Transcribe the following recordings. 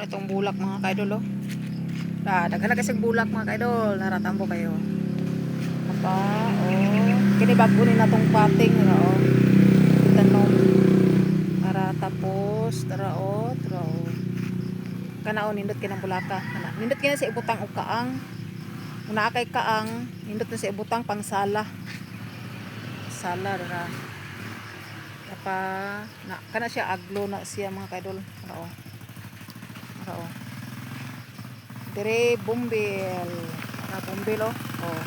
Itong bulak mga kaidol oh. Daghan na kasi bulak mga kaidol, naratambo kayo. Apa, oh, kini bago ni natong pating ra oh. Tanom. Para tapos tara oh. Kana oh nindot kinang bulaka. Kana. Nindot kina sa ibutang og kaang. Una kay kaang, nindot na sa ibutang pangsala. Sala ra. Apa na kana siya aglo na siya mga kaidol. Ra oh. Ra oh. Dire bumbil. Na bumbil oh. Oh.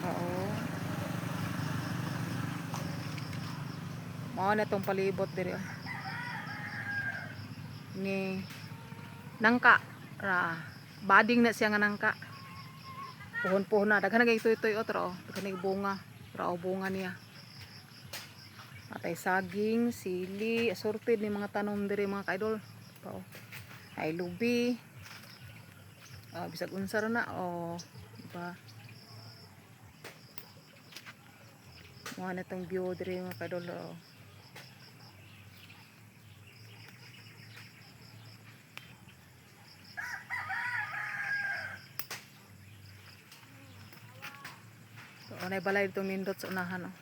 Oo. Mao na tong palibot dire oh. Ni nangka ra. Bading na siya nga nangka. Puhon-puhon na daghan na itoy-toy otro oh. Daghan bunga. Ra oh bunga niya. Atay saging, sili, assorted ni mga tanom dire mga kaidol. Oh. Ay lubi. Bisag unsa ra na oh, diba? Mao na tong view dire mga kaidol oh. So, anay balay itong nindot sa unahan oh.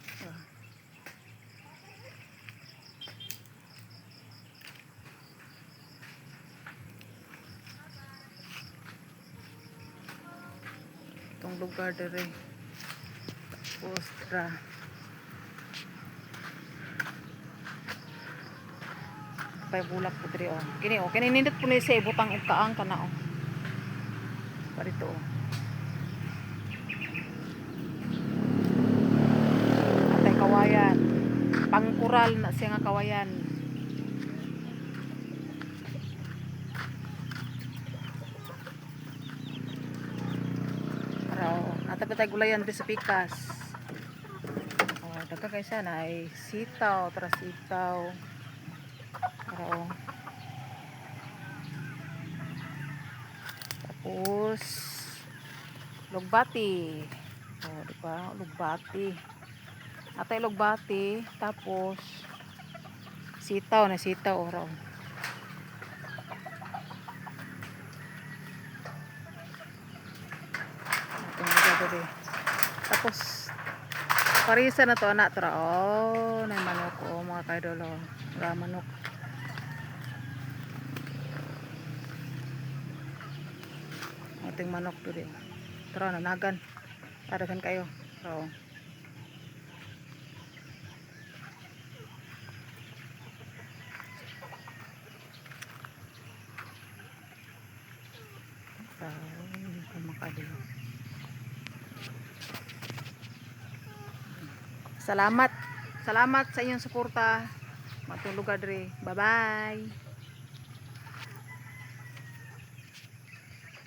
Itong lugar dire. Tapos tra. Pay bulak po dire oh. Kini oh, kini nindot po ni sa ibutang og kaang kana oh. Parito oh. Atay kawayan. Pangkural na siya nga kawayan. Atap tay gulayan di sa pikas. Oh, daga kay sana ay sitaw, tara sitaw. Oh. Tapos lugbati. Oh, di ba? Lugbati. Atay lugbati, tapos sitaw na sitaw oh. Tapos parisa na to anak tra oh, na manok oh mga kaidol oh. Ra manok. Ating manok to din. Tra nanagan. Paragan kayo. So salamat. Salamat sa inyong suporta. Matulog adre. Bye-bye.